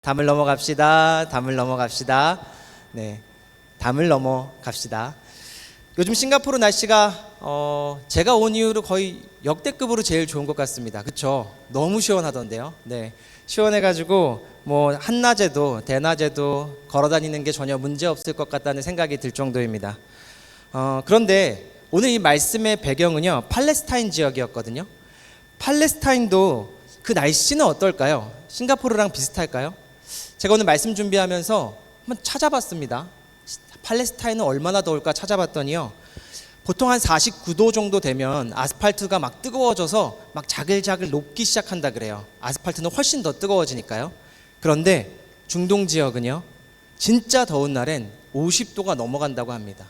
담을 넘어갑시다. 담을 넘어갑시다. 네, 담을 넘어갑시다. 요즘 싱가포르 날씨가 제가 온 이후로 거의 역대급으로 제일 좋은 것 같습니다. 그렇죠? 너무 시원하던데요. 네, 시원해가지고 뭐 한낮에도 대낮에도 걸어다니는 게 전혀 문제 없을 것 같다는 생각이 들 정도입니다. 그런데 오늘 이 말씀의 배경은요, 팔레스타인 지역이었거든요. 팔레스타인도 그 날씨는 어떨까요? 싱가포르랑 비슷할까요? 제가 오늘 말씀 준비하면서 한번 찾아봤습니다. 팔레스타인은 얼마나 더울까 찾아봤더니요, 보통 한 49도 정도 되면 아스팔트가 막 뜨거워져서 막 자글자글 녹기 시작한다 그래요. 아스팔트는 훨씬 더 뜨거워지니까요. 그런데 중동 지역은요, 진짜 더운 날엔 50도가 넘어간다고 합니다.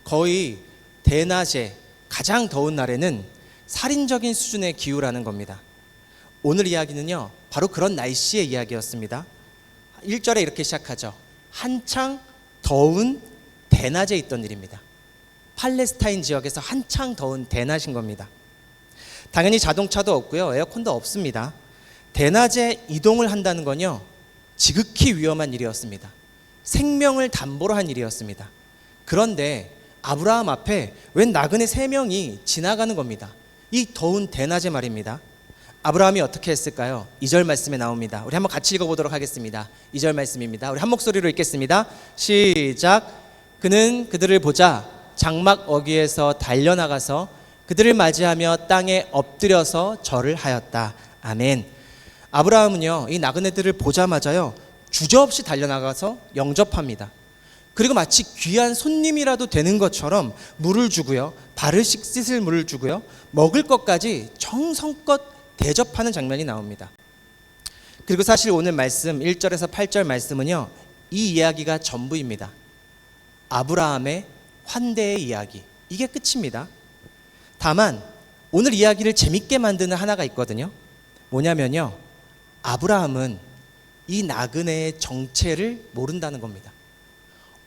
거의 대낮에 가장 더운 날에는 살인적인 수준의 기후라는 겁니다. 오늘 이야기는요, 바로 그런 날씨의 이야기였습니다. 1절에 이렇게 시작하죠. 한창 더운 대낮에 있던 일입니다. 팔레스타인 지역에서 한창 더운 대낮인 겁니다. 당연히 자동차도 없고요, 에어컨도 없습니다. 대낮에 이동을 한다는 건요, 지극히 위험한 일이었습니다. 생명을 담보로 한 일이었습니다. 그런데 아브라함 앞에 웬 나그네 3명이 지나가는 겁니다. 이 더운 대낮에 말입니다. 아브라함이 어떻게 했을까요? 2절 말씀에 나옵니다. 우리 한번 같이 읽어보도록 하겠습니다. 2절 말씀입니다. 우리 한 목소리로 읽겠습니다. 시작. 그는 그들을 보자 장막 어귀에서 달려나가서 그들을 맞이하며 땅에 엎드려서 절을 하였다. 아멘. 아브라함은요, 이 나그네들을 보자마자요, 주저없이 달려나가서 영접합니다. 그리고 마치 귀한 손님이라도 되는 것처럼 물을 주고요, 발을 씻을 물을 주고요, 먹을 것까지 정성껏 대접하는 장면이 나옵니다. 그리고 사실 오늘 말씀 1절에서 8절 말씀은요, 이 이야기가 전부입니다. 아브라함의 환대의 이야기, 이게 끝입니다. 다만 오늘 이야기를 재밌게 만드는 하나가 있거든요. 뭐냐면요, 아브라함은 이 나그네의 정체를 모른다는 겁니다.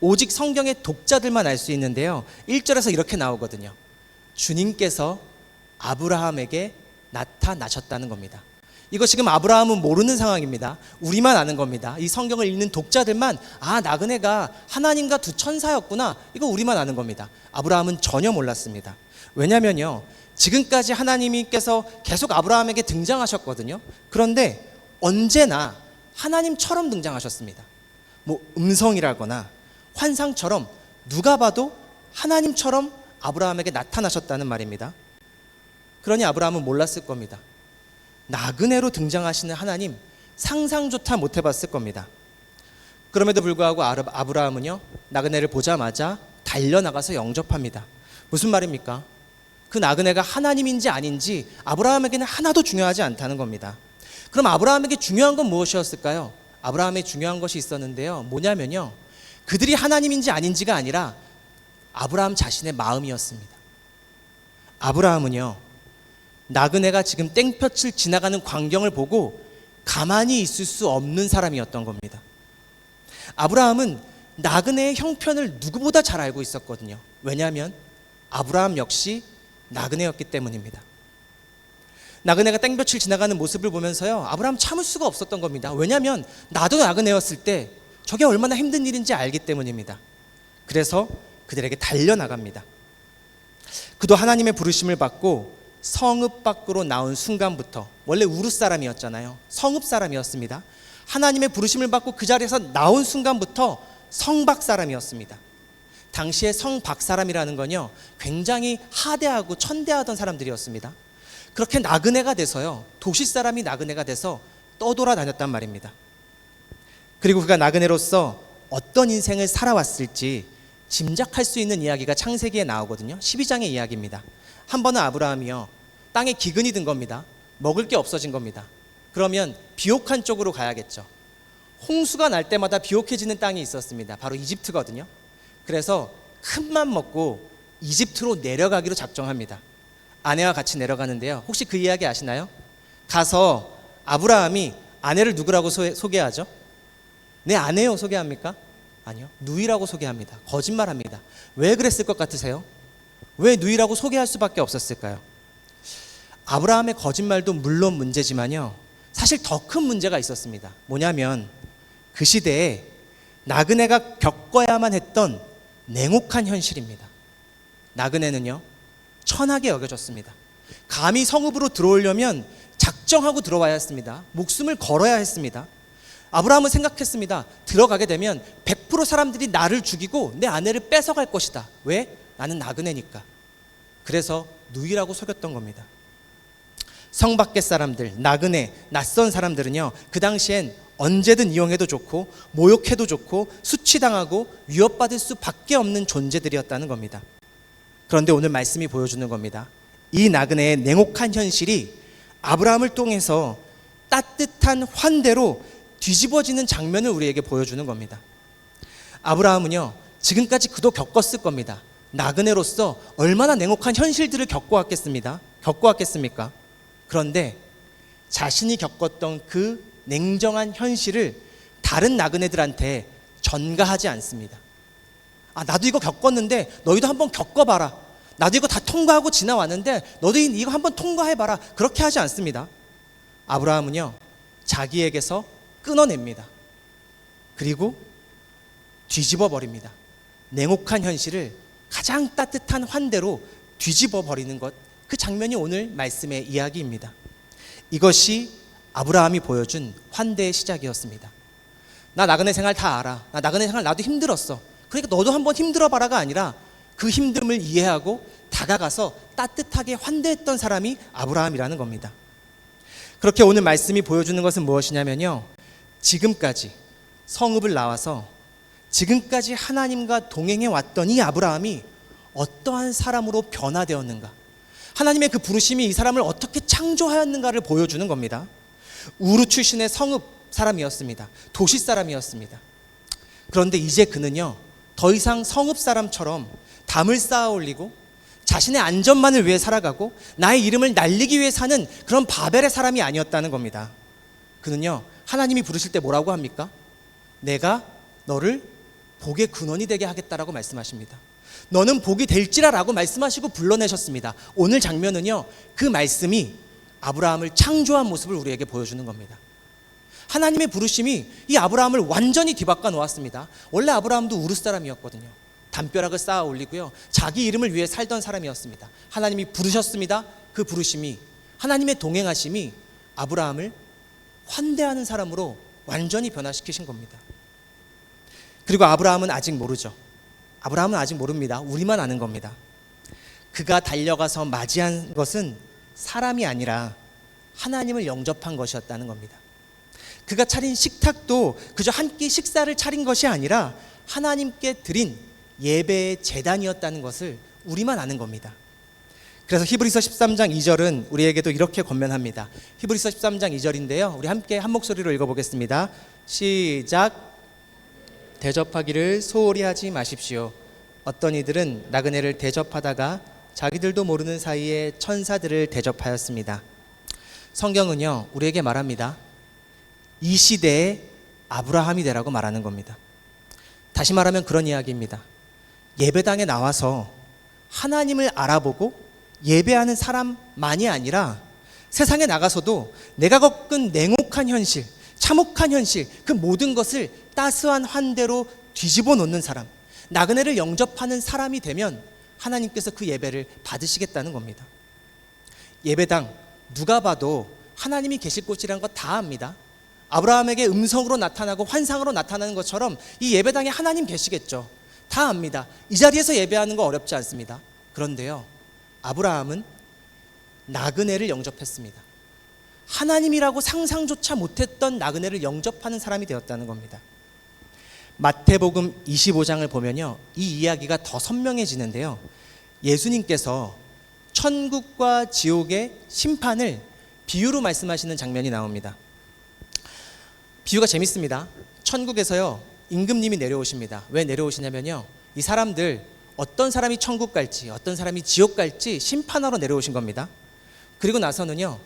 오직 성경의 독자들만 알 수 있는데요, 1절에서 이렇게 나오거든요. 주님께서 아브라함에게 나타나셨다는 겁니다. 이거 지금 아브라함은 모르는 상황입니다. 우리만 아는 겁니다. 이 성경을 읽는 독자들만, 아, 나그네가 하나님과 두 천사였구나, 이거 우리만 아는 겁니다. 아브라함은 전혀 몰랐습니다. 왜냐면요, 지금까지 하나님께서 계속 아브라함에게 등장하셨거든요. 그런데 언제나 하나님처럼 등장하셨습니다. 뭐 음성이라거나 환상처럼, 누가 봐도 하나님처럼 아브라함에게 나타나셨다는 말입니다. 그러니 아브라함은 몰랐을 겁니다. 나그네로 등장하시는 하나님, 상상조차 못 해봤을 겁니다. 그럼에도 불구하고 아브라함은요, 나그네를 보자마자 달려나가서 영접합니다. 무슨 말입니까? 그 나그네가 하나님인지 아닌지 아브라함에게는 하나도 중요하지 않다는 겁니다. 그럼 아브라함에게 중요한 건 무엇이었을까요? 아브라함에 중요한 것이 있었는데요, 뭐냐면요, 그들이 하나님인지 아닌지가 아니라 아브라함 자신의 마음이었습니다. 아브라함은요, 나그네가 지금 땡볕을 지나가는 광경을 보고 가만히 있을 수 없는 사람이었던 겁니다. 아브라함은 나그네의 형편을 누구보다 잘 알고 있었거든요. 왜냐하면 아브라함 역시 나그네였기 때문입니다. 나그네가 땡볕을 지나가는 모습을 보면서요, 아브라함 참을 수가 없었던 겁니다. 왜냐하면 나도 나그네였을 때 저게 얼마나 힘든 일인지 알기 때문입니다. 그래서 그들에게 달려나갑니다. 그도 하나님의 부르심을 받고 성읍 밖으로 나온 순간부터, 원래 우르 사람이었잖아요. 성읍 사람이었습니다. 하나님의 부르심을 받고 그 자리에서 나온 순간부터 성박 사람이었습니다. 당시에 성박 사람이라는 건요, 굉장히 하대하고 천대하던 사람들이었습니다. 그렇게 나그네가 돼서요, 도시 사람이 나그네가 돼서 떠돌아다녔단 말입니다. 그리고 그가 나그네로서 어떤 인생을 살아왔을지 짐작할 수 있는 이야기가 창세기에 나오거든요. 12장의 이야기입니다. 한 번은 아브라함이요, 땅에 기근이 든 겁니다. 먹을 게 없어진 겁니다. 그러면 비옥한 쪽으로 가야겠죠. 홍수가 날 때마다 비옥해지는 땅이 있었습니다. 바로 이집트거든요. 그래서 큰맘 먹고 이집트로 내려가기로 작정합니다. 아내와 같이 내려가는데요, 혹시 그 이야기 아시나요? 가서 아브라함이 아내를 누구라고 소개하죠? 내 아내요 소개합니까? 아니요, 누이라고 소개합니다. 거짓말합니다. 왜 그랬을 것 같으세요? 왜 누이라고 소개할 수밖에 없었을까요? 아브라함의 거짓말도 물론 문제지만요, 사실 더 큰 문제가 있었습니다. 뭐냐면 그 시대에 나그네가 겪어야만 했던 냉혹한 현실입니다. 나그네는요, 천하게 여겨졌습니다. 감히 성읍으로 들어오려면 작정하고 들어와야 했습니다. 목숨을 걸어야 했습니다. 아브라함은 생각했습니다. 들어가게 되면 100% 사람들이 나를 죽이고 내 아내를 뺏어갈 것이다. 왜? 나는 나그네니까. 그래서 누이라고 속였던 겁니다. 성 밖의 사람들, 나그네, 낯선 사람들은요, 그 당시엔 언제든 이용해도 좋고 모욕해도 좋고 수치당하고 위협받을 수밖에 없는 존재들이었다는 겁니다. 그런데 오늘 말씀이 보여주는 겁니다. 이 나그네의 냉혹한 현실이 아브라함을 통해서 따뜻한 환대로 뒤집어지는 장면을 우리에게 보여주는 겁니다. 아브라함은요, 지금까지 그도 겪었을 겁니다. 나그네로서 얼마나 냉혹한 현실들을 겪어왔겠습니까? 그런데 자신이 겪었던 그 냉정한 현실을 다른 나그네들한테 전가하지 않습니다. 나도 이거 겪었는데 너희도 한번 겪어봐라. 나도 이거 다 통과하고 지나왔는데 너도 이거 한번 통과해봐라. 그렇게 하지 않습니다. 아브라함은요, 자기에게서 끊어냅니다. 그리고 뒤집어 버립니다. 냉혹한 현실을 가장 따뜻한 환대로 뒤집어 버리는 것, 그 장면이 오늘 말씀의 이야기입니다. 이것이 아브라함이 보여준 환대의 시작이었습니다. 나 나그네 생활 다 알아. 나 나그네 생활 나도 힘들었어. 그러니까 너도 한번 힘들어봐라가 아니라 그 힘듦을 이해하고 다가가서 따뜻하게 환대했던 사람이 아브라함이라는 겁니다. 그렇게 오늘 말씀이 보여주는 것은 무엇이냐면요, 지금까지 성읍을 나와서 지금까지 하나님과 동행해 왔던 이 아브라함이 어떠한 사람으로 변화되었는가, 하나님의 그 부르심이 이 사람을 어떻게 창조하였는가를 보여주는 겁니다. 우르 출신의 성읍 사람이었습니다. 도시 사람이었습니다. 그런데 이제 그는요, 더 이상 성읍 사람처럼 담을 쌓아 올리고 자신의 안전만을 위해 살아가고 나의 이름을 날리기 위해 사는 그런 바벨의 사람이 아니었다는 겁니다. 그는요, 하나님이 부르실 때 뭐라고 합니까? 내가 너를 복의 근원이 되게 하겠다라고 말씀하십니다. 너는 복이 될지라라고 말씀하시고 불러내셨습니다. 오늘 장면은요, 그 말씀이 아브라함을 창조한 모습을 우리에게 보여주는 겁니다. 하나님의 부르심이 이 아브라함을 완전히 뒤바꿔 놓았습니다. 원래 아브라함도 우르 사람이었거든요. 담벼락을 쌓아 올리고요, 자기 이름을 위해 살던 사람이었습니다. 하나님이 부르셨습니다. 그 부르심이, 하나님의 동행하심이 아브라함을 환대하는 사람으로 완전히 변화시키신 겁니다. 그리고 아브라함은 아직 모르죠. 아브라함은 아직 모릅니다. 우리만 아는 겁니다. 그가 달려가서 맞이한 것은 사람이 아니라 하나님을 영접한 것이었다는 겁니다. 그가 차린 식탁도 그저 한 끼 식사를 차린 것이 아니라 하나님께 드린 예배의 제단이었다는 것을 우리만 아는 겁니다. 그래서 히브리서 13장 2절은 우리에게도 이렇게 권면합니다. 히브리서 13장 2절인데요, 우리 함께 한 목소리로 읽어보겠습니다. 시작. 대접하기를 소홀히 하지 마십시오. 어떤 이들은 나그네를 대접하다가 자기들도 모르는 사이에 천사들을 대접하였습니다. 성경은요, 우리에게 말합니다. 이 시대에 아브라함이 되라고 말하는 겁니다. 다시 말하면 그런 이야기입니다. 예배당에 나와서 하나님을 알아보고 예배하는 사람만이 아니라 세상에 나가서도 내가 겪은 냉혹한 현실, 참혹한 현실, 그 모든 것을 따스한 환대로 뒤집어 놓는 사람, 나그네를 영접하는 사람이 되면 하나님께서 그 예배를 받으시겠다는 겁니다. 예배당 누가 봐도 하나님이 계실 곳이라는 거 다 압니다. 아브라함에게 음성으로 나타나고 환상으로 나타나는 것처럼 이 예배당에 하나님 계시겠죠. 다 압니다. 이 자리에서 예배하는 거 어렵지 않습니다. 그런데요, 아브라함은 나그네를 영접했습니다. 하나님이라고 상상조차 못했던 나그네를 영접하는 사람이 되었다는 겁니다. 마태복음 25장을 보면요, 이 이야기가 더 선명해지는데요, 예수님께서 천국과 지옥의 심판을 비유로 말씀하시는 장면이 나옵니다. 비유가 재밌습니다. 천국에서요, 임금님이 내려오십니다. 왜 내려오시냐면요, 이 사람들 어떤 사람이 천국 갈지 어떤 사람이 지옥 갈지 심판하러 내려오신 겁니다. 그리고 나서는요,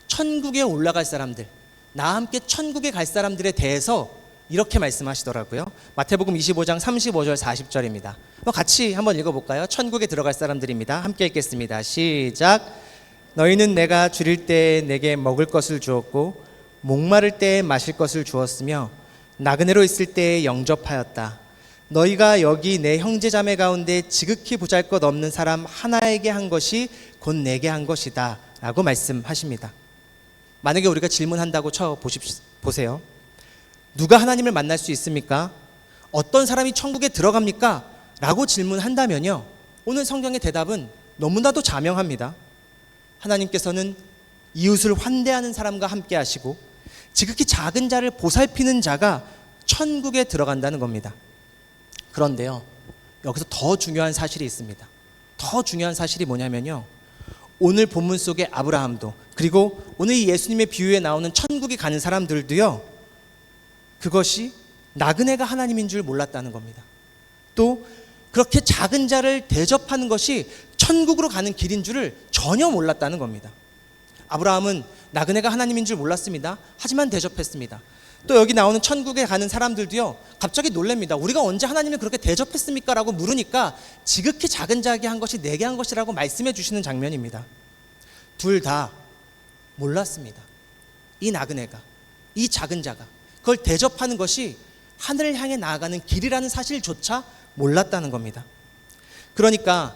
천국에 올라갈 사람들, 나와 함께 천국에 갈 사람들에 대해서 이렇게 말씀하시더라고요. 마태복음 25장 35절 40절입니다. 같이 한번 읽어볼까요? 천국에 들어갈 사람들입니다. 함께 읽겠습니다. 시작. 너희는 내가 줄일 때에 내게 먹을 것을 주었고 목마를 때에 마실 것을 주었으며 나그네로 있을 때에 영접하였다. 너희가 여기 내 형제 자매 가운데 지극히 보잘것없는 사람 하나에게 한 것이 곧 내게 한 것이다 라고 말씀하십니다. 만약에 우리가 질문한다고 보세요. 누가 하나님을 만날 수 있습니까? 어떤 사람이 천국에 들어갑니까? 라고 질문한다면요, 오늘 성경의 대답은 너무나도 자명합니다. 하나님께서는 이웃을 환대하는 사람과 함께 하시고 지극히 작은 자를 보살피는 자가 천국에 들어간다는 겁니다. 그런데요, 여기서 더 중요한 사실이 있습니다. 더 중요한 사실이 뭐냐면요, 오늘 본문 속의 아브라함도, 그리고 오늘 이 예수님의 비유에 나오는 천국에 가는 사람들도요, 그것이 나그네가 하나님인 줄 몰랐다는 겁니다. 또 그렇게 작은 자를 대접하는 것이 천국으로 가는 길인 줄을 전혀 몰랐다는 겁니다. 아브라함은 나그네가 하나님인 줄 몰랐습니다. 하지만 대접했습니다. 또 여기 나오는 천국에 가는 사람들도요, 갑자기 놀랍니다. 우리가 언제 하나님을 그렇게 대접했습니까? 라고 물으니까 지극히 작은 자에게 한 것이 내게 한 것이라고 말씀해 주시는 장면입니다. 둘 다 몰랐습니다. 이 나그네가, 이 작은 자가 그걸 대접하는 것이 하늘을 향해 나아가는 길이라는 사실조차 몰랐다는 겁니다. 그러니까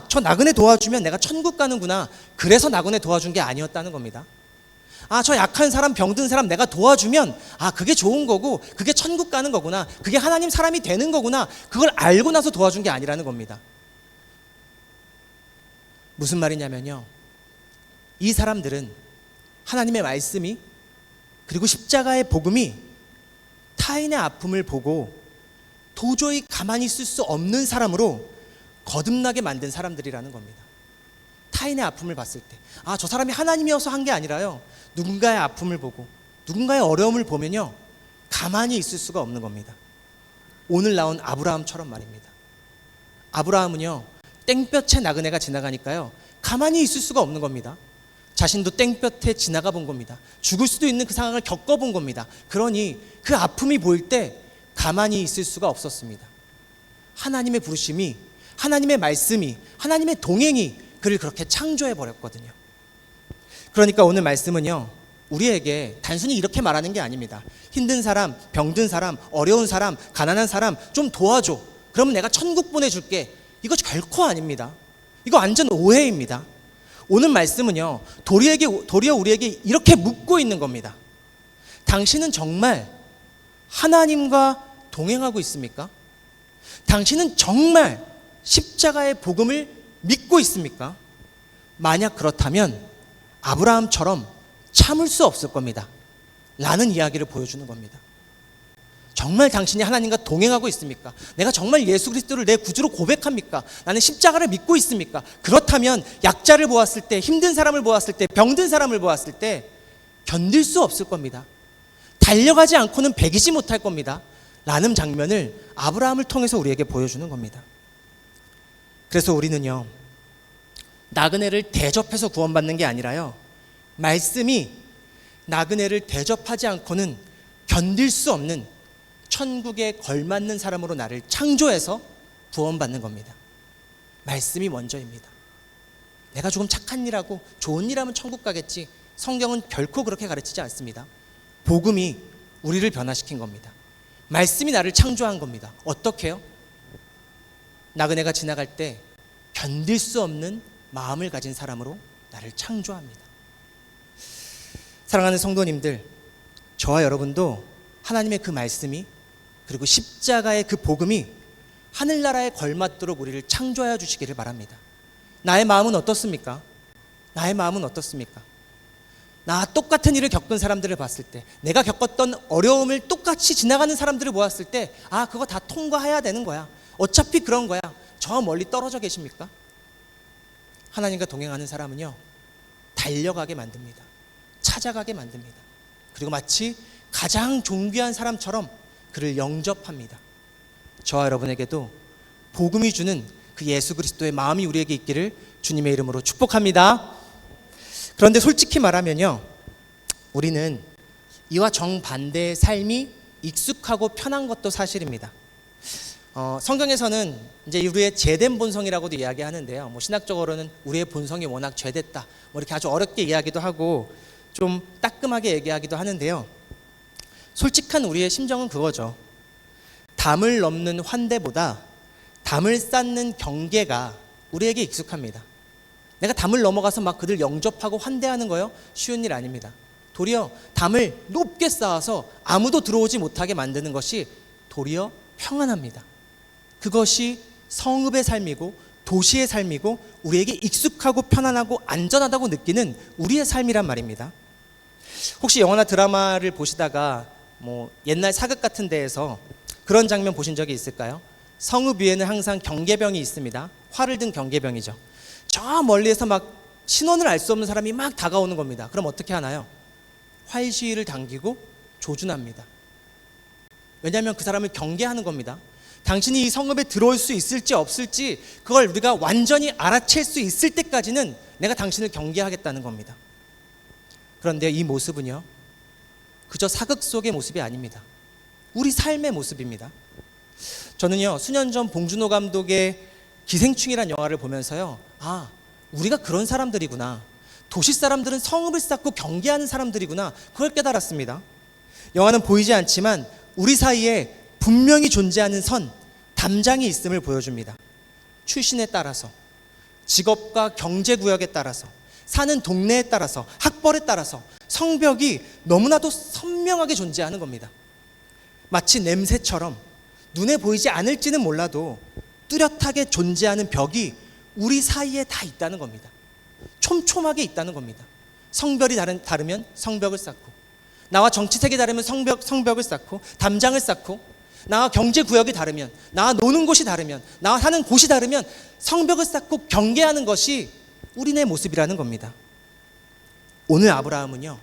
저 나그네 도와주면 내가 천국 가는구나, 그래서 나그네 도와준 게 아니었다는 겁니다. 저 약한 사람, 병든 사람 내가 도와주면 그게 좋은 거고 그게 천국 가는 거구나, 그게 하나님 사람이 되는 거구나, 그걸 알고 나서 도와준 게 아니라는 겁니다. 무슨 말이냐면요, 이 사람들은 하나님의 말씀이, 그리고 십자가의 복음이 타인의 아픔을 보고 도저히 가만히 있을 수 없는 사람으로 거듭나게 만든 사람들이라는 겁니다. 타인의 아픔을 봤을 때 저 사람이 하나님이어서 한 게 아니라요, 누군가의 아픔을 보고 누군가의 어려움을 보면요, 가만히 있을 수가 없는 겁니다. 오늘 나온 아브라함처럼 말입니다. 아브라함은요, 땡볕에 나그네가 지나가니까요, 가만히 있을 수가 없는 겁니다. 자신도 땡볕에 지나가 본 겁니다. 죽을 수도 있는 그 상황을 겪어본 겁니다. 그러니 그 아픔이 보일 때 가만히 있을 수가 없었습니다. 하나님의 부르심이, 하나님의 말씀이, 하나님의 동행이 그를 그렇게 창조해 버렸거든요. 그러니까 오늘 말씀은요, 우리에게 단순히 이렇게 말하는 게 아닙니다. 힘든 사람, 병든 사람, 어려운 사람, 가난한 사람 좀 도와줘, 그러면 내가 천국 보내줄게, 이거 결코 아닙니다. 이거 완전 오해입니다. 오늘 말씀은요, 도리어 우리에게 이렇게 묻고 있는 겁니다. 당신은 정말 하나님과 동행하고 있습니까? 당신은 정말 십자가의 복음을 믿고 있습니까? 만약 그렇다면 아브라함처럼 참을 수 없을 겁니다 라는 이야기를 보여주는 겁니다. 정말 당신이 하나님과 동행하고 있습니까? 내가 정말 예수 그리스도를 내 구주로 고백합니까? 나는 십자가를 믿고 있습니까? 그렇다면 약자를 보았을 때, 힘든 사람을 보았을 때, 병든 사람을 보았을 때 견딜 수 없을 겁니다. 달려가지 않고는 배기지 못할 겁니다 라는 장면을 아브라함을 통해서 우리에게 보여주는 겁니다. 그래서 우리는요, 나그네를 대접해서 구원받는 게 아니라요, 말씀이 나그네를 대접하지 않고는 견딜 수 없는 천국에 걸맞는 사람으로 나를 창조해서 구원받는 겁니다. 말씀이 먼저입니다. 내가 조금 착한 일하고 좋은 일하면 천국 가겠지, 성경은 결코 그렇게 가르치지 않습니다. 복음이 우리를 변화시킨 겁니다. 말씀이 나를 창조한 겁니다. 어떻게요? 나그네가 지나갈 때 견딜 수 없는 마음을 가진 사람으로 나를 창조합니다. 사랑하는 성도님들, 저와 여러분도 하나님의 그 말씀이, 그리고 십자가의 그 복음이 하늘나라에 걸맞도록 우리를 창조하여 주시기를 바랍니다. 나의 마음은 어떻습니까? 나의 마음은 어떻습니까? 나 똑같은 일을 겪은 사람들을 봤을 때, 내가 겪었던 어려움을 똑같이 지나가는 사람들을 보았을 때 그거 다 통과해야 되는 거야, 어차피 그런 거야, 저 멀리 떨어져 계십니까? 하나님과 동행하는 사람은요, 달려가게 만듭니다. 찾아가게 만듭니다. 그리고 마치 가장 존귀한 사람처럼 그를 영접합니다. 저와 여러분에게도 복음이 주는 그 예수 그리스도의 마음이 우리에게 있기를 주님의 이름으로 축복합니다. 그런데 솔직히 말하면요, 우리는 이와 정반대의 삶이 익숙하고 편한 것도 사실입니다. 성경에서는 이제 우리의 죄된 본성이라고도 이야기하는데요, 신학적으로는 우리의 본성이 워낙 죄됐다, 이렇게 아주 어렵게 이야기도 하고 좀 따끔하게 얘기하기도 하는데요, 솔직한 우리의 심정은 그거죠. 담을 넘는 환대보다 담을 쌓는 경계가 우리에게 익숙합니다. 내가 담을 넘어가서 막 그들 영접하고 환대하는 거요? 쉬운 일 아닙니다. 도리어 담을 높게 쌓아서 아무도 들어오지 못하게 만드는 것이 도리어 평안합니다. 그것이 성읍의 삶이고 도시의 삶이고 우리에게 익숙하고 편안하고 안전하다고 느끼는 우리의 삶이란 말입니다. 혹시 영화나 드라마를 보시다가 옛날 사극 같은 데에서 그런 장면 보신 적이 있을까요? 성읍 위에는 항상 경계병이 있습니다. 활을 든 경계병이죠. 저 멀리에서 막 신원을 알 수 없는 사람이 막 다가오는 겁니다. 그럼 어떻게 하나요? 활시위를 당기고 조준합니다. 왜냐하면 그 사람을 경계하는 겁니다. 당신이 이 성읍에 들어올 수 있을지 없을지 그걸 우리가 완전히 알아챌 수 있을 때까지는 내가 당신을 경계하겠다는 겁니다. 그런데 이 모습은요, 그저 사극 속의 모습이 아닙니다. 우리 삶의 모습입니다. 저는요, 수년 전 봉준호 감독의 기생충이란 영화를 보면서요, 우리가 그런 사람들이구나. 도시 사람들은 성읍을 쌓고 경계하는 사람들이구나. 그걸 깨달았습니다. 영화는 보이지 않지만 우리 사이에 분명히 존재하는 선, 담장이 있음을 보여줍니다. 출신에 따라서, 직업과 경제구역에 따라서, 사는 동네에 따라서, 학벌에 따라서 성벽이 너무나도 선명하게 존재하는 겁니다. 마치 냄새처럼 눈에 보이지 않을지는 몰라도 뚜렷하게 존재하는 벽이 우리 사이에 다 있다는 겁니다. 촘촘하게 있다는 겁니다. 성별이 다르면 성벽을 쌓고, 나와 정치색이 다르면 성벽을 쌓고, 담장을 쌓고, 나와 경제구역이 다르면, 나와 노는 곳이 다르면, 나와 사는 곳이 다르면 성벽을 쌓고 경계하는 것이 우리네 모습이라는 겁니다. 오늘 아브라함은요,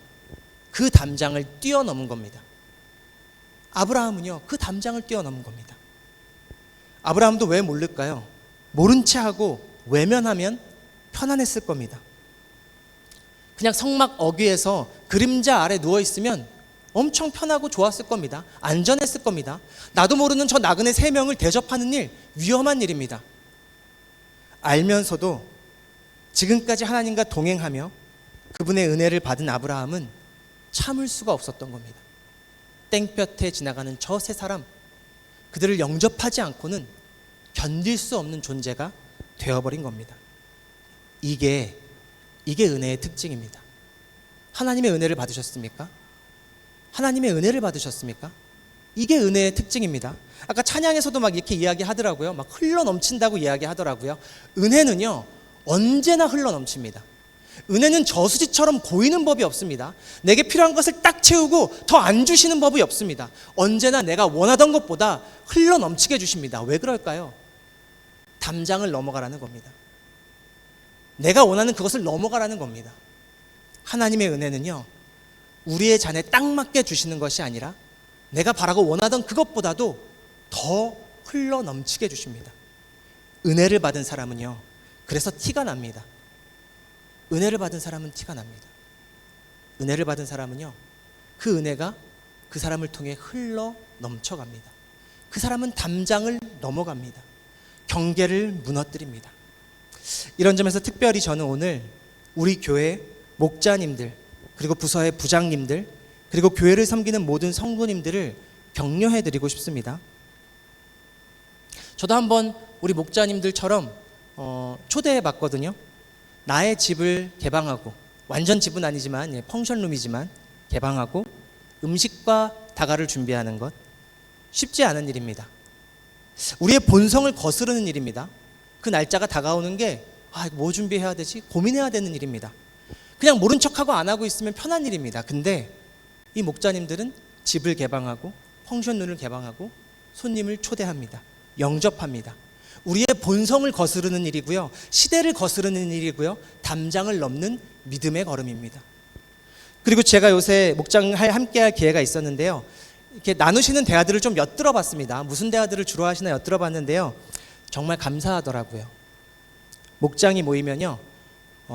그 담장을 뛰어넘은 겁니다. 아브라함은요, 그 담장을 뛰어넘은 겁니다. 아브라함도 왜 모를까요? 모른 채 하고 외면하면 편안했을 겁니다. 그냥 성막 어귀에서 그림자 아래 누워있으면 엄청 편하고 좋았을 겁니다. 안전했을 겁니다. 나도 모르는 저 나그네 3명을 대접하는 일, 위험한 일입니다. 알면서도 지금까지 하나님과 동행하며 그분의 은혜를 받은 아브라함은 참을 수가 없었던 겁니다. 땡볕에 지나가는 저 3사람, 그들을 영접하지 않고는 견딜 수 없는 존재가 되어버린 겁니다. 이게 은혜의 특징입니다. 하나님의 은혜를 받으셨습니까? 하나님의 은혜를 받으셨습니까? 이게 은혜의 특징입니다. 아까 찬양에서도 막 이렇게 이야기하더라고요. 막 흘러 넘친다고 이야기하더라고요. 은혜는요, 언제나 흘러 넘칩니다. 은혜는 저수지처럼 보이는 법이 없습니다. 내게 필요한 것을 딱 채우고 더 안 주시는 법이 없습니다. 언제나 내가 원하던 것보다 흘러 넘치게 해주십니다. 왜 그럴까요? 담장을 넘어가라는 겁니다. 내가 원하는 그것을 넘어가라는 겁니다. 하나님의 은혜는요, 우리의 잔에 딱 맞게 주시는 것이 아니라 내가 바라고 원하던 그것보다도 더 흘러 넘치게 해주십니다. 은혜를 받은 사람은요, 그래서 티가 납니다. 은혜를 받은 사람은 티가 납니다. 은혜를 받은 사람은요, 그 은혜가 그 사람을 통해 흘러 넘쳐갑니다. 그 사람은 담장을 넘어갑니다. 경계를 무너뜨립니다. 이런 점에서 특별히 저는 오늘 우리 교회 목자님들, 그리고 부서의 부장님들, 그리고 교회를 섬기는 모든 성도님들을 격려해드리고 싶습니다. 저도 한번 우리 목자님들처럼 초대해봤거든요. 나의 집을 개방하고, 완전 집은 아니지만 펑션룸이지만 개방하고 음식과 다가를 준비하는 것, 쉽지 않은 일입니다. 우리의 본성을 거스르는 일입니다. 그 날짜가 다가오는 게 뭐 준비해야 되지? 고민해야 되는 일입니다. 그냥 모른 척하고 안 하고 있으면 편한 일입니다. 근데 이 목자님들은 집을 개방하고 펑션룸을 개방하고 손님을 초대합니다. 영접합니다. 우리의 본성을 거스르는 일이고요, 시대를 거스르는 일이고요, 담장을 넘는 믿음의 걸음입니다. 그리고 제가 요새 목장 함께할 기회가 있었는데요, 이렇게 나누시는 대화들을 좀 엿들어봤습니다. 무슨 대화들을 주로 하시나 엿들어봤는데요, 정말 감사하더라고요. 목장이 모이면요,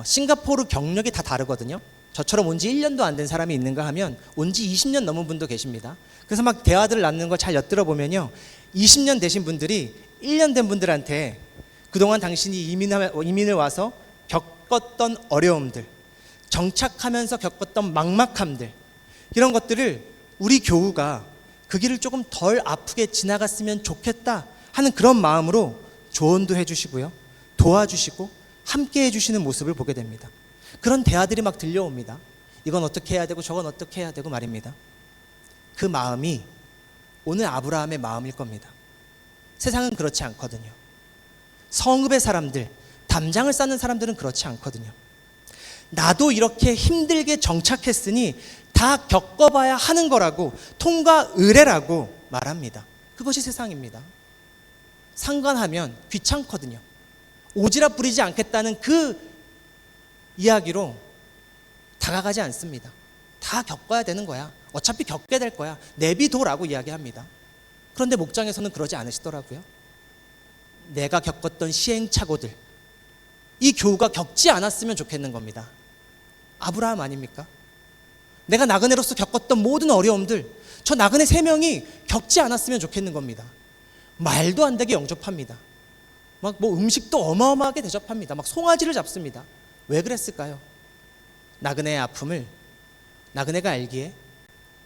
싱가포르 경력이 다 다르거든요. 저처럼 온 지 1년도 안 된 사람이 있는가 하면 온 지 20년 넘은 분도 계십니다. 그래서 막 대화들을 나누는 걸 잘 엿들어보면요, 20년 되신 분들이 1년 된 분들한테 그동안 당신이 이민을 와서 겪었던 어려움들, 정착하면서 겪었던 막막함들, 이런 것들을 우리 교우가 그 길을 조금 덜 아프게 지나갔으면 좋겠다 하는 그런 마음으로 조언도 해주시고요, 도와주시고 함께 해주시는 모습을 보게 됩니다. 그런 대화들이 막 들려옵니다. 이건 어떻게 해야 되고 저건 어떻게 해야 되고 말입니다. 그 마음이 오늘 아브라함의 마음일 겁니다. 세상은 그렇지 않거든요. 성읍의 사람들, 담장을 쌓는 사람들은 그렇지 않거든요. 나도 이렇게 힘들게 정착했으니 다 겪어봐야 하는 거라고, 통과 의례라고 말합니다. 그것이 세상입니다. 상관하면 귀찮거든요. 오지랖 부리지 않겠다는 그 이야기로 다가가지 않습니다. 다 겪어야 되는 거야. 어차피 겪게 될 거야. 내비둬라고 이야기합니다. 그런데 목장에서는 그러지 않으시더라고요. 내가 겪었던 시행착오들, 이 교우가 겪지 않았으면 좋겠는 겁니다. 아브라함 아닙니까? 내가 나그네로서 겪었던 모든 어려움들, 저 나그네 3명이 겪지 않았으면 좋겠는 겁니다. 말도 안 되게 영접합니다. 막 뭐 음식도 어마어마하게 대접합니다. 막 송아지를 잡습니다. 왜 그랬을까요? 나그네의 아픔을 나그네가 알기에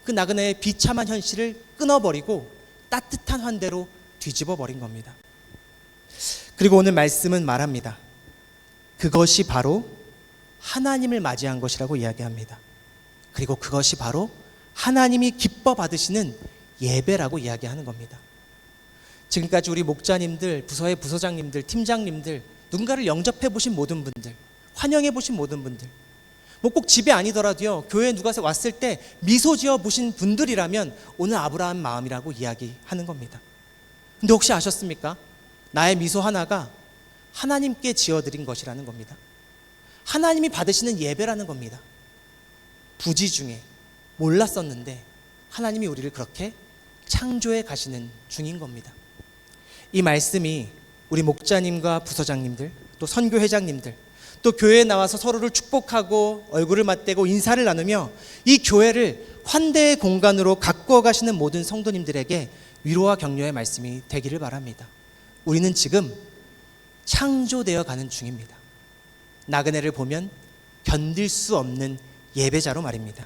그 나그네의 비참한 현실을 끊어버리고 따뜻한 환대로 뒤집어 버린 겁니다. 그리고 오늘 말씀은 말합니다. 그것이 바로 하나님을 맞이한 것이라고 이야기합니다. 그리고 그것이 바로 하나님이 기뻐 받으시는 예배라고 이야기하는 겁니다. 지금까지 우리 목자님들, 부서의 부서장님들, 팀장님들, 누군가를 영접해 보신 모든 분들, 환영해 보신 모든 분들, 뭐 꼭 집에 아니더라도요, 교회에 누가 왔을 때 미소 지어 보신 분들이라면 오늘 아브라함 마음이라고 이야기하는 겁니다. 근데 혹시 아셨습니까? 나의 미소 하나가 하나님께 지어드린 것이라는 겁니다. 하나님이 받으시는 예배라는 겁니다. 부지 중에 몰랐었는데 하나님이 우리를 그렇게 창조해 가시는 중인 겁니다. 이 말씀이 우리 목자님과 부서장님들, 또 선교회장님들, 또 교회에 나와서 서로를 축복하고 얼굴을 맞대고 인사를 나누며 이 교회를 환대의 공간으로 가꾸어 가시는 모든 성도님들에게 위로와 격려의 말씀이 되기를 바랍니다. 우리는 지금 창조되어 가는 중입니다. 나그네를 보면 견딜 수 없는 예배자로 말입니다.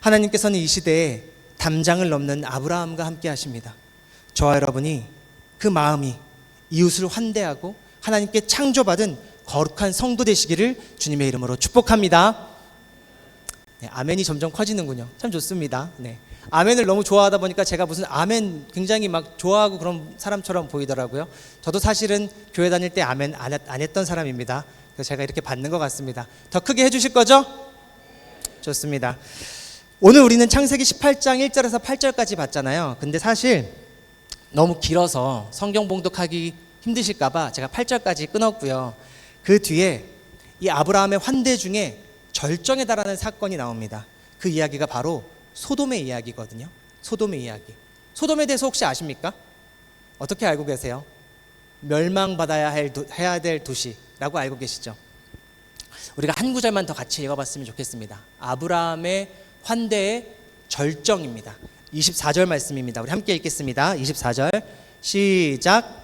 하나님께서는 이 시대에 담장을 넘는 아브라함과 함께 하십니다. 저와 여러분이 그 마음이 이웃을 환대하고 하나님께 창조받은 거룩한 성도 되시기를 주님의 이름으로 축복합니다. 네, 아멘이 점점 커지는군요. 참 좋습니다. 네, 아멘을 너무 좋아하다 보니까 제가 무슨 아멘 굉장히 막 좋아하고 그런 사람처럼 보이더라고요. 저도 사실은 교회 다닐 때 아멘 안 했던 사람입니다. 그래서 제가 이렇게 받는 것 같습니다. 더 크게 해주실 거죠? 좋습니다. 오늘 우리는 창세기 18장 1절에서 8절까지 봤잖아요. 근데 사실 너무 길어서 성경 봉독하기 힘드실까봐 제가 8절까지 끊었고요. 그 뒤에 이 아브라함의 환대 중에 절정에 달하는 사건이 나옵니다. 그 이야기가 바로 소돔의 이야기거든요. 소돔의 이야기. 소돔에 대해서 혹시 아십니까? 어떻게 알고 계세요? 멸망받아야 해야 될 도시라고 알고 계시죠? 우리가 한 구절만 더 같이 읽어봤으면 좋겠습니다. 아브라함의 환대의 절정입니다. 24절 말씀입니다. 우리 함께 읽겠습니다. 24절 시작.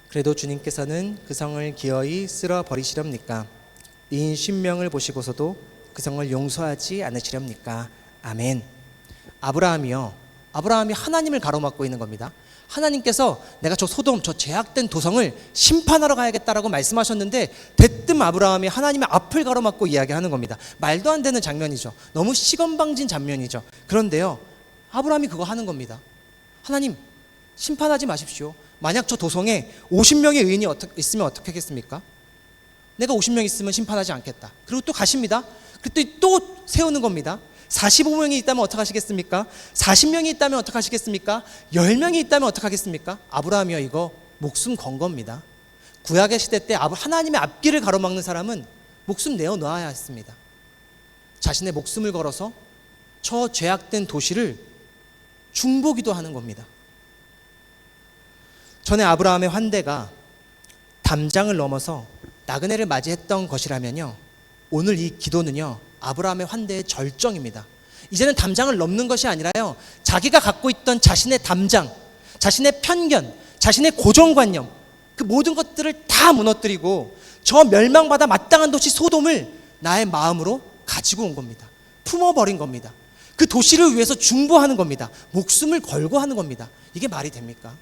그래도 주님께서는 그 성을 기어이 쓸어 버리시렵니까? 이인 10명을 보시고서도 그 성을 용서하지 않으시렵니까? 아멘. 아브라함이 하나님을 가로막고 있는 겁니다. 하나님께서 내가 저 소돔, 저 죄악된 도성을 심판하러 가야겠다라고 말씀하셨는데 대뜸 아브라함이 하나님의 앞을 가로막고 이야기하는 겁니다. 말도 안 되는 장면이죠. 너무 시건방진 장면이죠. 그런데요, 아브라함이 그거 하는 겁니다. 하나님, 심판하지 마십시오. 만약 저 도성에 50명의 의인이 있으면 어떻게 하겠습니까? 내가 50명 있으면 심판하지 않겠다. 그리고 또 가십니다. 그때 또 세우는 겁니다. 45명이 있다면 어떡하시겠습니까? 40명이 있다면 어떡하시겠습니까? 10명이 있다면 어떡하겠습니까? 아브라함이요, 이거 목숨 건 겁니다. 구약의 시대 때 하나님의 앞길을 가로막는 사람은 목숨 내어놓아야 했습니다. 자신의 목숨을 걸어서 저 죄악된 도시를 중보기도 하는 겁니다. 전에 아브라함의 환대가 담장을 넘어서 나그네를 맞이했던 것이라면요, 오늘 이 기도는요, 아브라함의 환대의 절정입니다. 이제는 담장을 넘는 것이 아니라요, 자기가 갖고 있던 자신의 담장, 자신의 편견, 자신의 고정관념, 그 모든 것들을 다 무너뜨리고 저 멸망받아 마땅한 도시 소돔을 나의 마음으로 가지고 온 겁니다. 품어버린 겁니다. 그 도시를 위해서 중보하는 겁니다. 목숨을 걸고 하는 겁니다. 이게 말이 됩니까?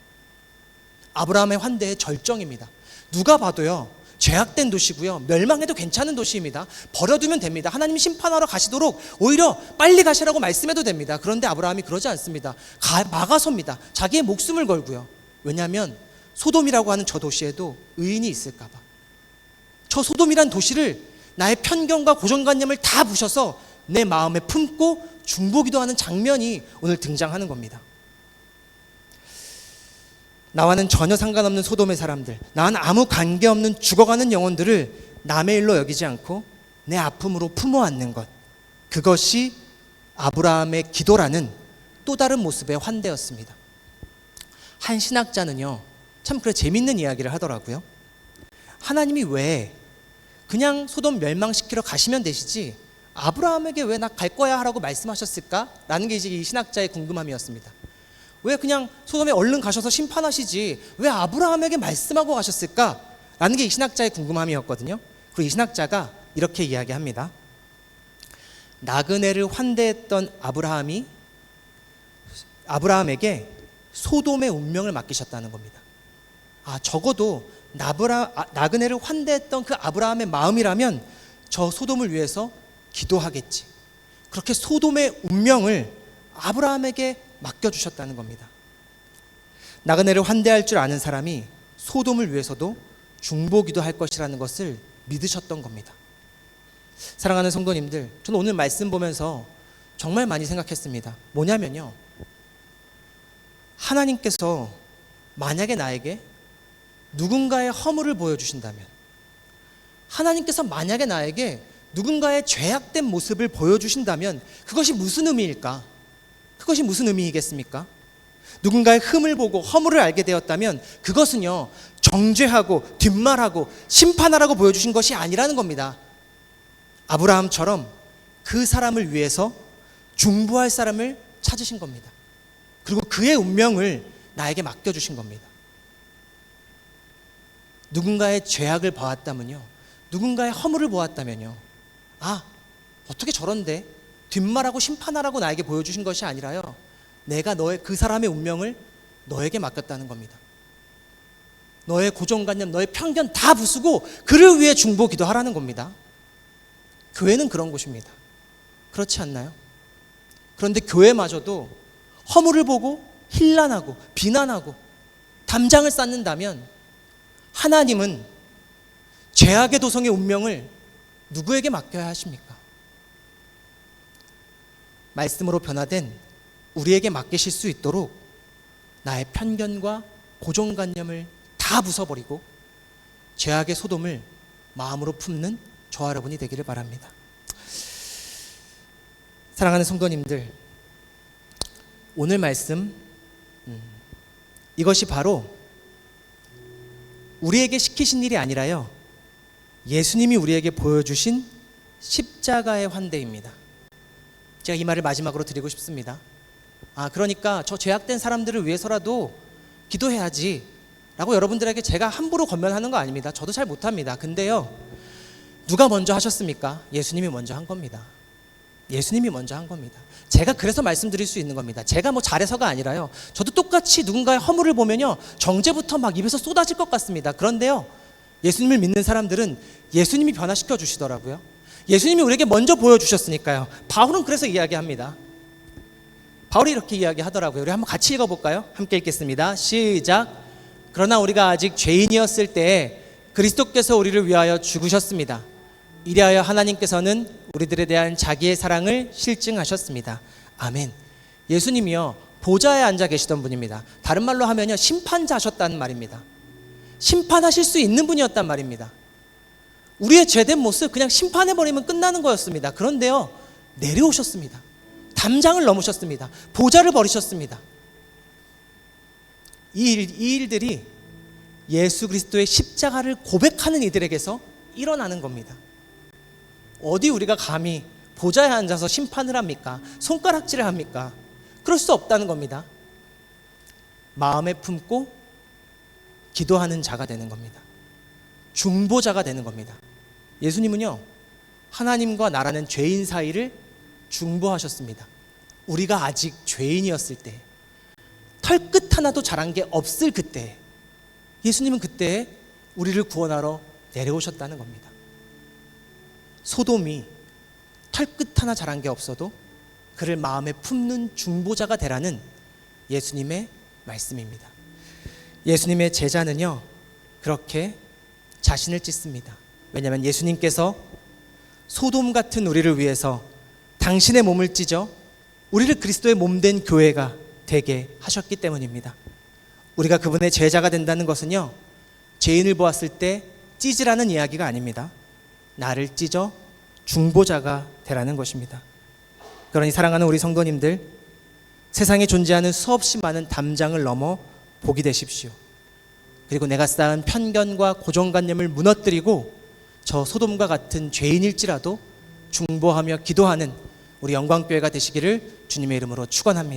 아브라함의 환대의 절정입니다. 누가 봐도요, 죄악된 도시고요, 멸망해도 괜찮은 도시입니다. 버려두면 됩니다. 하나님이 심판하러 가시도록 오히려 빨리 가시라고 말씀해도 됩니다. 그런데 아브라함이 그러지 않습니다. 막아섭니다. 자기의 목숨을 걸고요. 왜냐하면 소돔이라고 하는 저 도시에도 의인이 있을까 봐. 저 소돔이란 도시를 나의 편견과 고정관념을 다 부셔서 내 마음에 품고 중보기도하는 장면이 오늘 등장하는 겁니다. 나와는 전혀 상관없는 소돔의 사람들, 나와는 아무 관계없는 죽어가는 영혼들을 남의 일로 여기지 않고 내 아픔으로 품어 안는 것, 그것이 아브라함의 기도라는 또 다른 모습의 환대였습니다. 한 신학자는요, 참 그래 재밌는 이야기를 하더라고요. 하나님이 왜 그냥 소돔 멸망시키러 가시면 되시지 아브라함에게 왜 나 갈 거야 하라고 말씀하셨을까? 라는 게 이제 이 신학자의 궁금함이었습니다. 왜 그냥 소돔에 얼른 가셔서 심판하시지 왜 아브라함에게 말씀하고 가셨을까? 라는 게 이 신학자의 궁금함이었거든요. 그리고 이 신학자가 이렇게 이야기합니다. 나그네를 환대했던 아브라함이 아브라함에게 소돔의 운명을 맡기셨다는 겁니다. 적어도 나그네를 환대했던 그 아브라함의 마음이라면 저 소돔을 위해서 기도하겠지. 그렇게 소돔의 운명을 아브라함에게 맡겨주셨다는 겁니다. 나그네를 환대할 줄 아는 사람이 소돔을 위해서도 중보기도 할 것이라는 것을 믿으셨던 겁니다. 사랑하는 성도님들, 저는 오늘 말씀 보면서 정말 많이 생각했습니다. 뭐냐면요, 하나님께서 만약에 나에게 누군가의 허물을 보여주신다면, 하나님께서 만약에 나에게 누군가의 죄악된 모습을 보여주신다면 그것이 무슨 의미일까? 그것이 무슨 의미이겠습니까? 누군가의 흠을 보고 허물을 알게 되었다면 그것은요, 정죄하고 뒷말하고 심판하라고 보여주신 것이 아니라는 겁니다. 아브라함처럼 그 사람을 위해서 중보할 사람을 찾으신 겁니다. 그리고 그의 운명을 나에게 맡겨주신 겁니다. 누군가의 죄악을 보았다면요, 누군가의 허물을 보았다면요, 어떻게 저런데 뒷말하고 심판하라고 나에게 보여주신 것이 아니라요, 내가 그 사람의 운명을 너에게 맡겼다는 겁니다. 너의 고정관념, 너의 편견 다 부수고 그를 위해 중보 기도하라는 겁니다. 교회는 그런 곳입니다. 그렇지 않나요? 그런데 교회마저도 허물을 보고 힐난하고 비난하고 담장을 쌓는다면 하나님은 죄악의 도성의 운명을 누구에게 맡겨야 하십니까? 말씀으로 변화된 우리에게 맡기실 수 있도록 나의 편견과 고정관념을 다 부숴버리고 죄악의 소돔을 마음으로 품는 저와 여러분이 되기를 바랍니다. 사랑하는 성도님들, 오늘 말씀, 이것이 바로 우리에게 시키신 일이 아니라요, 예수님이 우리에게 보여주신 십자가의 환대입니다. 제가 이 말을 마지막으로 드리고 싶습니다. 그러니까 저 죄악된 사람들을 위해서라도 기도해야지 라고 여러분들에게 제가 함부로 권면하는 거 아닙니다. 저도 잘 못합니다. 근데요, 누가 먼저 하셨습니까? 예수님이 먼저 한 겁니다. 예수님이 먼저 한 겁니다. 제가 그래서 말씀드릴 수 있는 겁니다. 제가 뭐 잘해서가 아니라요, 저도 똑같이 누군가의 허물을 보면요, 정죄부터 막 입에서 쏟아질 것 같습니다. 그런데요, 예수님을 믿는 사람들은 예수님이 변화시켜 주시더라고요. 예수님이 우리에게 먼저 보여주셨으니까요. 바울은 그래서 이야기합니다. 바울이 이렇게 이야기하더라고요. 우리 한번 같이 읽어볼까요? 함께 읽겠습니다. 시작. 그러나 우리가 아직 죄인이었을 때에 그리스도께서 우리를 위하여 죽으셨습니다. 이리하여 하나님께서는 우리들에 대한 자기의 사랑을 실증하셨습니다. 아멘. 예수님이요, 보좌에 앉아 계시던 분입니다. 다른 말로 하면요, 심판자셨다는 말입니다. 심판하실 수 있는 분이었단 말입니다. 우리의 죄된 모습 그냥 심판해버리면 끝나는 거였습니다. 그런데요, 내려오셨습니다. 담장을 넘으셨습니다. 보좌를 버리셨습니다. 이 일들이 예수 그리스도의 십자가를 고백하는 이들에게서 일어나는 겁니다. 어디 우리가 감히 보좌에 앉아서 심판을 합니까? 손가락질을 합니까? 그럴 수 없다는 겁니다. 마음에 품고 기도하는 자가 되는 겁니다. 중보자가 되는 겁니다. 예수님은요, 하나님과 나라는 죄인 사이를 중보하셨습니다. 우리가 아직 죄인이었을 때, 털끝 하나도 자란 게 없을 그때, 예수님은 그때 우리를 구원하러 내려오셨다는 겁니다. 소돔이 털끝 하나 자란 게 없어도 그를 마음에 품는 중보자가 되라는 예수님의 말씀입니다. 예수님의 제자는요, 그렇게 자신을 찢습니다. 왜냐하면 예수님께서 소돔 같은 우리를 위해서 당신의 몸을 찢어 우리를 그리스도의 몸된 교회가 되게 하셨기 때문입니다. 우리가 그분의 제자가 된다는 것은요, 죄인을 보았을 때 찢으라는 이야기가 아닙니다. 나를 찢어 중보자가 되라는 것입니다. 그러니 사랑하는 우리 성도님들, 세상에 존재하는 수없이 많은 담장을 넘어 복이 되십시오. 그리고 내가 쌓은 편견과 고정관념을 무너뜨리고 저 소돔과 같은 죄인일지라도 중보하며 기도하는 우리 영광교회가 되시기를 주님의 이름으로 축원합니다.